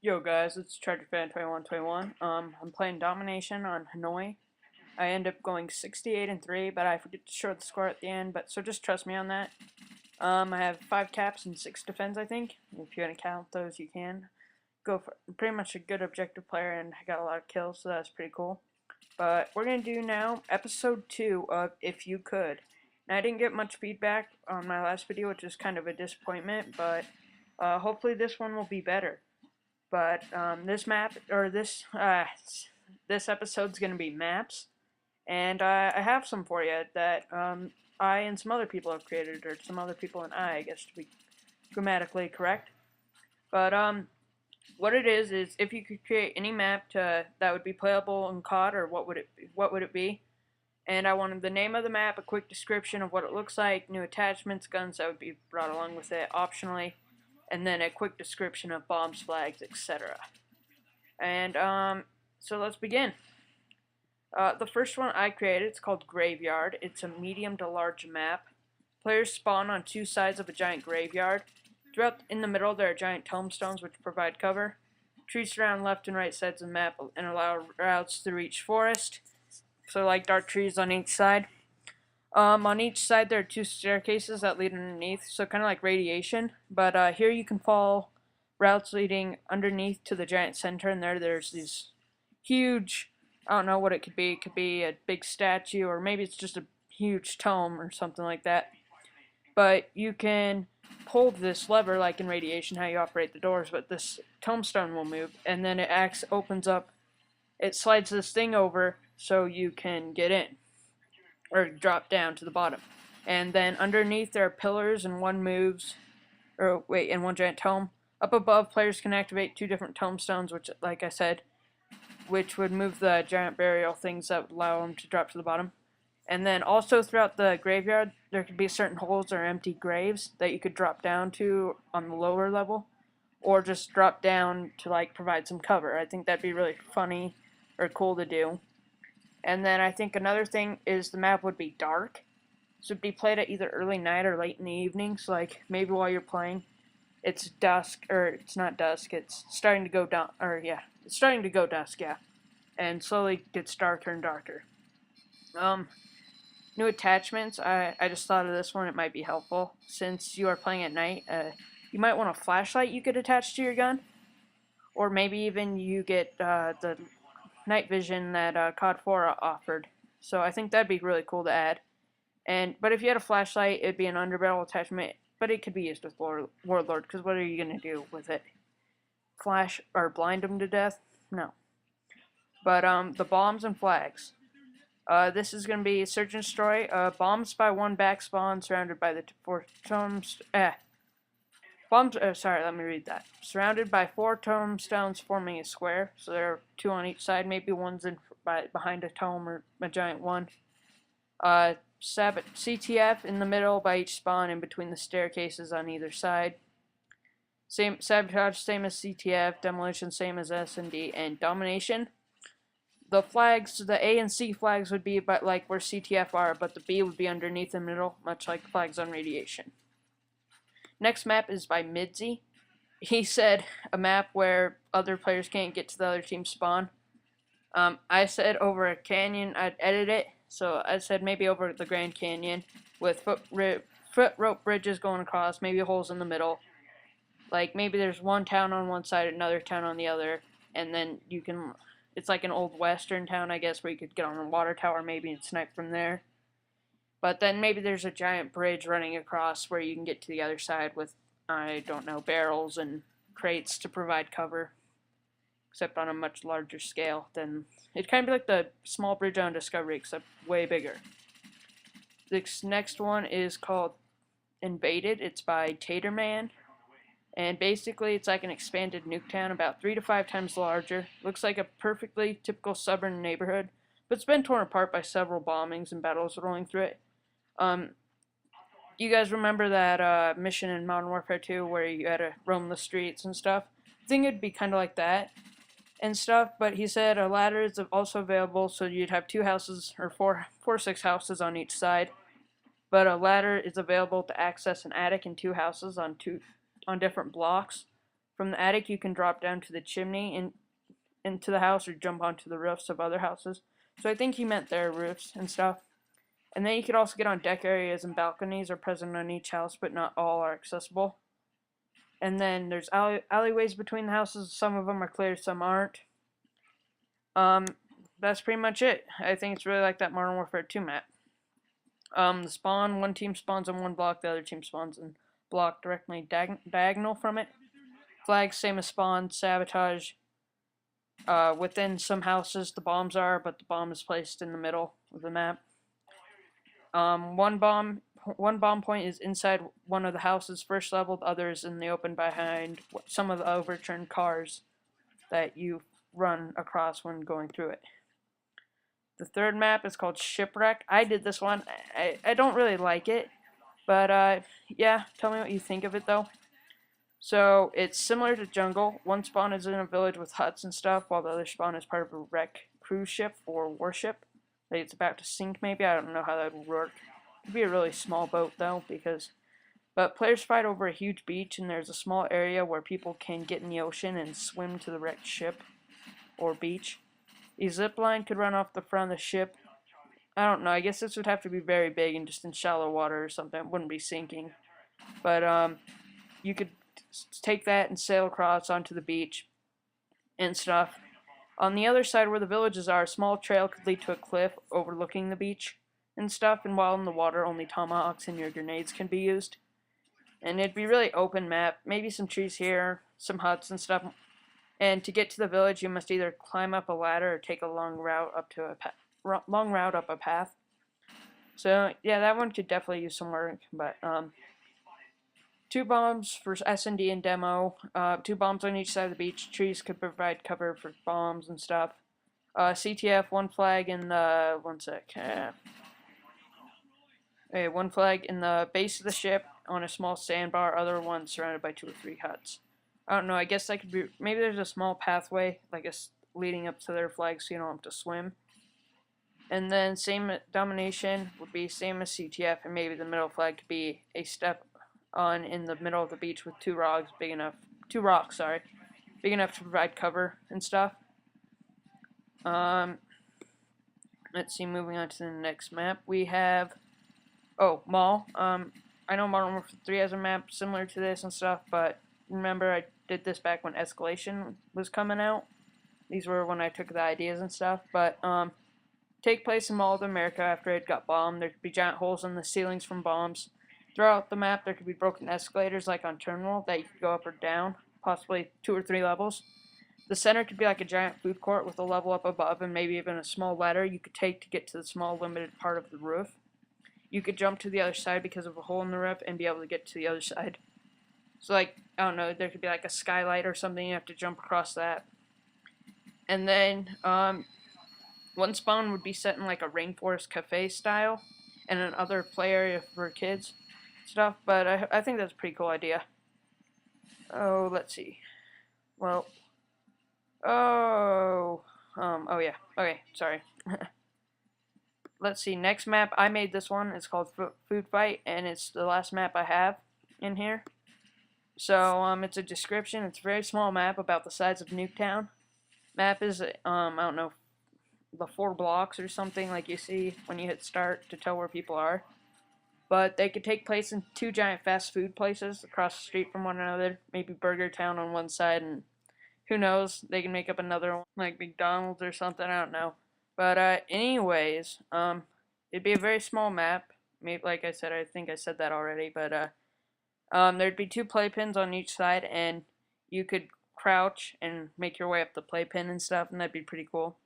Yo guys, it's TreasureFan2121. I'm playing Domination on Hanoi. I end up going 68-3, but I forget to show the score at the end, but so just trust me on that. I have 5 caps and 6 defense, I think. If you want to count those, you can. Go for pretty much a good objective player, and I got a lot of kills, so that's pretty cool. But we're going to do now episode 2 of If You Could. Now, I didn't get much feedback on my last video, which is kind of a disappointment, but hopefully this one will be better. But this map or this episode's gonna be maps, and I have some for you that I and some other people have created, or some other people and I guess to be grammatically correct. But what it is if you could create any map that would be playable in COD, or what would it be? And I wanted the name of the map, a quick description of what it looks like, new attachments, guns that would be brought along with it, optionally, and then a quick description of bombs, flags, etc. And so let's begin. The first one I created, it's called Graveyard. It's a medium to large map. Players spawn on 2 sides of a giant graveyard. Throughout in the middle there are giant tombstones which provide cover. Trees surround left and right sides of the map and allow routes through each forest. So like dark trees on each side. On each side there are 2 staircases that lead underneath, so kind of like radiation. But here you can follow routes leading underneath to the giant center, and there's these huge, I don't know what it could be. It could be a big statue, or maybe it's just a huge tome or something like that. But you can pull this lever like in radiation, how you operate the doors, but this tombstone will move, and then opens up, it slides this thing over so you can get in or drop down to the bottom. And then underneath there are pillars, and one moves, and one giant tome. Up above, players can activate 2 different tombstones, which, like I said, which would move the giant burial things that would allow them to drop to the bottom. And then also throughout the graveyard, there could be certain holes or empty graves that you could drop down to on the lower level, or just drop down to like provide some cover. I think that'd be really funny or cool to do. And then I think another thing is the map would be dark. So it'd be played at either early night or late in the evening. So like maybe while you're playing, it's dusk, or it's not dusk, it's starting to go down, or yeah, it's starting to go dusk, yeah. And slowly gets darker and darker. Um, New attachments, I just thought of this one, it might be helpful. Since you are playing at night, you might want a flashlight you could attach to your gun. Or maybe even you get the night vision that COD 4 offered. So I think that'd be really cool to add. But if you had a flashlight, it'd be an underbarrel attachment, but it could be used with Warlord, because what are you going to do with it? Flash or blind them to death? No. But the bombs and flags. This is going to be search and destroy. Bombs by 1 back spawn surrounded by the 4 tombs. Bombs. Sorry, let me read that. Surrounded by 4 tombstones forming a square. So there are 2 on each side. Maybe one's behind a tome or a giant one. CTF in the middle by each spawn, in between the staircases on either side. Same sabotage, same as CTF. Demolition, same as S&D. And domination. The flags, the A and C flags would be about like where CTF are, but the B would be underneath the middle, much like flags on radiation. Next map is by Midzy. He said a map where other players can't get to the other team's spawn. I said over a canyon, I'd edit it, so I said maybe over the Grand Canyon with foot rope bridges going across, maybe holes in the middle. Like maybe there's one town on one side, another town on the other, and then you can, it's like an old western town, I guess, where you could get on a water tower maybe and snipe from there. But then maybe there's a giant bridge running across where you can get to the other side with, I don't know, barrels and crates to provide cover. Except on a much larger scale. Then it'd kind of be like the small bridge on Discovery, except way bigger. This next one is called Invaded. It's by Taterman. And basically it's like an expanded Nuketown, about 3 to 5 times larger. Looks like a perfectly typical suburban neighborhood, but it's been torn apart by several bombings and battles rolling through it. You guys remember that mission in Modern Warfare 2 where you had to roam the streets and stuff? I think it'd be kind of like that and stuff, but he said a ladder is also available, so you'd have 2 houses, or 6 houses on each side. But a ladder is available to access an attic and 2 houses on different blocks. From the attic, you can drop down to the chimney into the house or jump onto the roofs of other houses. So I think he meant their roofs and stuff. And then you could also get on deck areas, and balconies are present on each house, but not all are accessible. And then there's alleyways between the houses. Some of them are clear, some aren't. That's pretty much it. I think it's really like that Modern Warfare 2 map. The spawn, one team spawns on one block, the other team spawns in block directly diagonal from it. Flags, same as spawn, sabotage. Within some houses the bombs are, but the bomb is placed in the middle of the map. One bomb point is inside one of the houses first level, the other is in the open behind some of the overturned cars that you run across when going through it. The third map is called Shipwreck. I did this one. I don't really like it, but yeah, tell me what you think of it though. So it's similar to Jungle. One spawn is in a village with huts and stuff, while the other spawn is part of a wrecked cruise ship or warship. Like it's about to sink maybe, I don't know how that would work. It'd be a really small boat though, but players fight over a huge beach, and there's a small area where people can get in the ocean and swim to the wrecked ship or beach. A zip line could run off the front of the ship. I don't know, I guess this would have to be very big and just in shallow water or something. It wouldn't be sinking. But you could take that and sail across onto the beach and stuff. On the other side where the villages are, a small trail could lead to a cliff overlooking the beach and stuff, and while in the water, only tomahawks and your grenades can be used. And it'd be really open map, maybe some trees here, some huts and stuff. And to get to the village, you must either climb up a ladder or take a long route up a path. So yeah, that one could definitely use some work. But 2 bombs for S&D and demo. 2 bombs on each side of the beach. Trees could provide cover for bombs and stuff. CTF, 1 flag in the one flag in the base of the ship on a small sandbar. Other one surrounded by 2 or 3 huts. I don't know, I guess that could be, maybe there's a small pathway, like leading up to their flag so you don't have to swim. And then same domination would be same as CTF, and maybe the middle flag could be a step on in the middle of the beach with 2 rocks big enough to provide cover and stuff. Let's see, moving on to the next map, we have, Mall. I know Modern Warfare 3 has a map similar to this and stuff, but remember I did this back when Escalation was coming out. These were when I took the ideas and stuff, but take place in Mall of America after it got bombed. There could be giant holes in the ceilings from bombs. Throughout the map, there could be broken escalators like on Terminal that you could go up or down, possibly 2 or 3 levels. The center could be like a giant food court with a level up above and maybe even a small ladder you could take to get to the small limited part of the roof. You could jump to the other side because of a hole in the roof and be able to get to the other side. So like, I don't know, there could be like a skylight or something, you have to jump across that. And then, one spawn would be set in like a rainforest cafe style, and another play area for kids stuff, but I think that's a pretty cool idea. Oh, let's see. Well, oh yeah, okay, sorry. Let's see, next map, I made this one, it's called Food Fight, and it's the last map I have in here. So, it's a description. It's a very small map, about the size of Nuketown. Map is, I don't know, the 4 blocks or something like you see when you hit start to tell where people are. But they could take place in 2 giant fast food places across the street from one another. Maybe Burger Town on one side, and who knows, they can make up another one, like McDonald's or something, I don't know. But, anyways, it'd be a very small map. Maybe, like I said, I think I said that already, but, there'd be 2 playpins on each side, and you could crouch and make your way up the playpin and stuff, and that'd be pretty cool.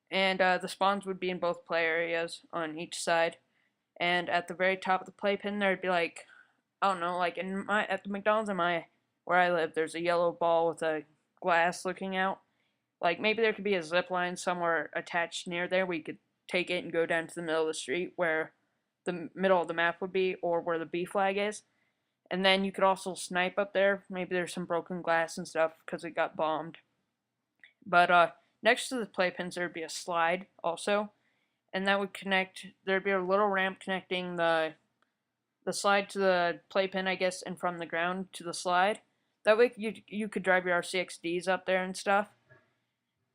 And the spawns would be in both play areas on each side. And at the very top of the playpen, there'd be like, I don't know, like at the McDonald's where I live, there's a yellow ball with a glass looking out. Like maybe there could be a zip line somewhere attached near there where you could take it and go down to the middle of the street where the middle of the map would be, or where the B flag is. And then you could also snipe up there. Maybe there's some broken glass and stuff because it got bombed. But next to the playpins there'd be a slide also, and that would connect. There'd be a little ramp connecting the slide to the playpen, I guess, and from the ground to the slide. That way you could drive your RCXDs up there and stuff,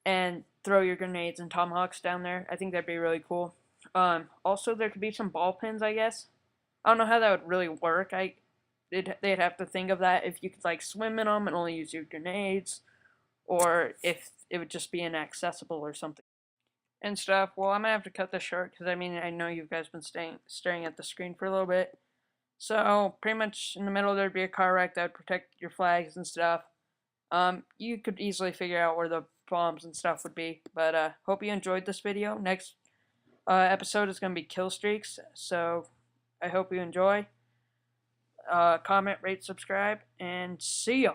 and throw your grenades and tomahawks down there. I think that'd be really cool. Also, there could be some ball pins, I guess. I don't know how that would really work. They'd have to think of that if you could like swim in them and only use your grenades, or if it would just be inaccessible or something and stuff. Well, I'm gonna have to cut this short because I mean I know you guys been staring at the screen for a little bit. So pretty much in the middle there'd be a car wreck that would protect your flags and stuff. You could easily figure out where the bombs and stuff would be. But hope you enjoyed this video. Next episode is gonna be kill streaks. So I hope you enjoy. Comment, rate, subscribe, and see ya.